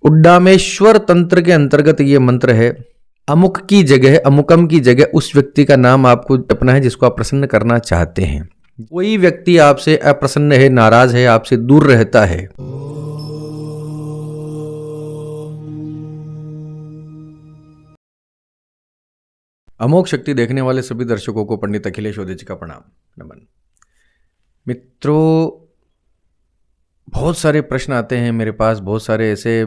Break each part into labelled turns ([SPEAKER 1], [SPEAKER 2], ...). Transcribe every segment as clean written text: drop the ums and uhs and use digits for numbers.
[SPEAKER 1] उड्डामेश्वर तंत्र के अंतर्गत ये मंत्र है। अमुक की जगह, अमुकम की जगह उस व्यक्ति का नाम आपको जपना है जिसको आप प्रसन्न करना चाहते हैं। कोई व्यक्ति आपसे अप्रसन्न है, नाराज है, आपसे दूर रहता है। अमोघ शक्ति देखने वाले सभी दर्शकों को पंडित अखिलेश ओझा जी का प्रणाम, नमन। मित्रों, बहुत सारे प्रश्न आते हैं मेरे पास, बहुत सारे ऐसे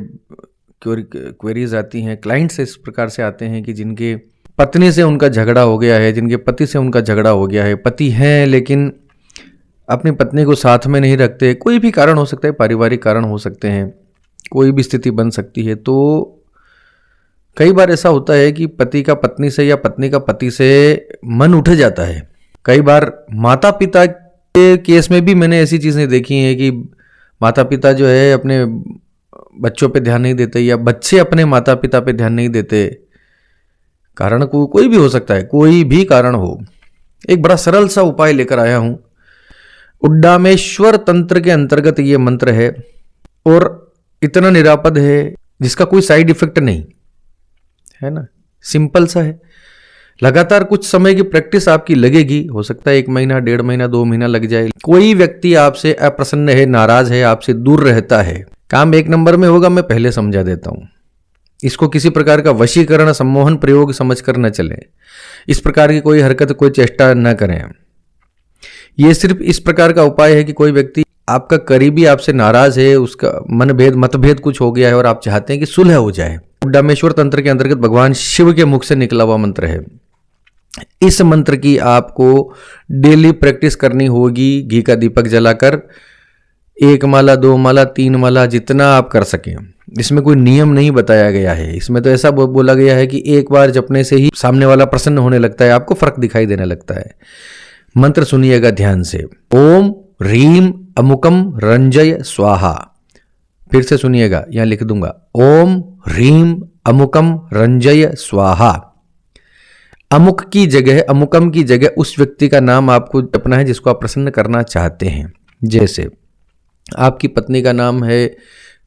[SPEAKER 1] क्वेरीज आती हैं, क्लाइंट्स इस प्रकार से आते हैं कि जिनके पत्नी से उनका झगड़ा हो गया है, जिनके पति से उनका झगड़ा हो गया है, पति हैं लेकिन अपनी पत्नी को साथ में नहीं रखते। कोई भी कारण हो सकता है, पारिवारिक कारण हो सकते हैं, कोई भी स्थिति बन सकती है। तो कई बार ऐसा होता है कि पति का पत्नी से या पत्नी का पति से मन उठ जाता है। कई बार माता पिता के केस में भी मैंने ऐसी चीज़ें देखी हैं कि माता पिता जो है अपने बच्चों पे ध्यान नहीं देते या बच्चे अपने माता पिता पे ध्यान नहीं देते। कारण कोई भी हो सकता है, कोई भी कारण हो। एक बड़ा सरल सा उपाय लेकर आया हूं। उड्डामेश्वर तंत्र के अंतर्गत ये मंत्र है और इतना निरापद है जिसका कोई साइड इफेक्ट नहीं है ना, सिंपल सा है। लगातार कुछ समय की प्रैक्टिस आपकी लगेगी, हो सकता है 1 महीना, 1.5 महीना, 2 महीना लग जाए। कोई व्यक्ति आपसे अप्रसन्न है, नाराज है, आपसे दूर रहता है, काम 1 नंबर में होगा। मैं पहले समझा देता हूं। इसको किसी प्रकार का वशीकरण, सम्मोहन प्रयोग समझकर न चलें। इस प्रकार की कोई हरकत, कोई चेष्टा न करें। यह सिर्फ इस प्रकार का उपाय है कि कोई व्यक्ति आपका करीबी आपसे नाराज है, उसका मतभेद कुछ हो गया है और आप चाहते हैं कि सुलह हो जाए। उड्डामेश्वर तंत्र के अंतर्गत भगवान शिव के मुख से निकला हुआ मंत्र है। इस मंत्र की आपको डेली प्रैक्टिस करनी होगी, घी का दीपक जलाकर 1 माला, 2 माला, 3 माला, जितना आप कर सकें। इसमें कोई नियम नहीं बताया गया है। इसमें तो ऐसा बोला गया है कि एक बार जपने से ही सामने वाला प्रसन्न होने लगता है, आपको फर्क दिखाई देने लगता है। मंत्र सुनिएगा ध्यान से। ओम ह्रीम अमुकम रंजय स्वाहा। फिर से सुनिएगा, यहां लिख दूंगा। ओम ह्रीम अमुकम रंजय स्वाहा। अमुक की जगह, अमुकम की जगह उस व्यक्ति का नाम आपको जपना है जिसको आप प्रसन्न करना चाहते हैं। जैसे आपकी पत्नी का नाम है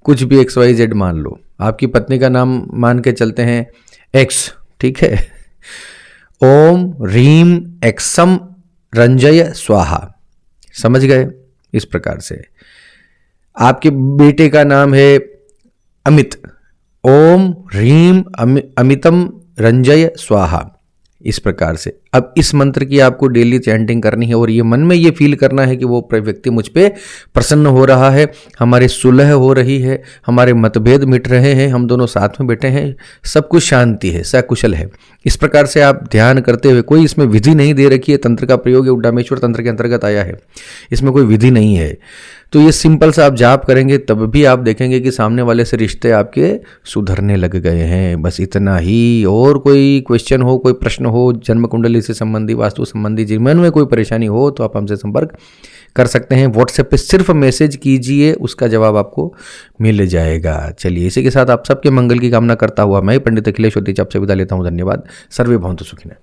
[SPEAKER 1] कुछ भी XYZ मान लो, आपकी पत्नी का नाम मान के चलते हैं X, ठीक है। ओम ह्रीम एक्सम रंजय स्वाहा, समझ गए? इस प्रकार से आपके बेटे का नाम है अमित। ओम ह्रीम अमितम रंजय स्वाहा। इस प्रकार से अब इस मंत्र की आपको डेली चैंटिंग करनी है और ये मन में ये फील करना है कि वो व्यक्ति मुझ पे प्रसन्न हो रहा है, हमारी सुलह हो रही है, हमारे मतभेद मिट रहे हैं, हम दोनों साथ में बैठे हैं, सब कुछ शांति है, सकुशल है। इस प्रकार से आप ध्यान करते हुए, कोई इसमें विधि नहीं दे रखी है, तंत्र का प्रयोग है, उड्डामेश्वर तंत्र के अंतर्गत आया है, इसमें कोई विधि नहीं है। तो ये सिंपल सा आप जाप करेंगे तब भी आप देखेंगे कि सामने वाले से रिश्ते आपके सुधरने लग गए हैं। बस इतना ही। और कोई क्वेश्चन हो, कोई प्रश्न हो, जन्म कुंडली से संबंधी, वास्तु संबंधी, जीवन में कोई परेशानी हो तो आप हमसे संपर्क कर सकते हैं। व्हाट्सएप पे सिर्फ मैसेज कीजिए, उसका जवाब आपको मिल जाएगा। चलिए, इसी के साथ आप सबके मंगल की कामना करता हुआ मैं पंडित अखिलेश ओझा आपसे विदा लेता हूँ। धन्यवाद। सर्वे भवन्तु सुखिनः।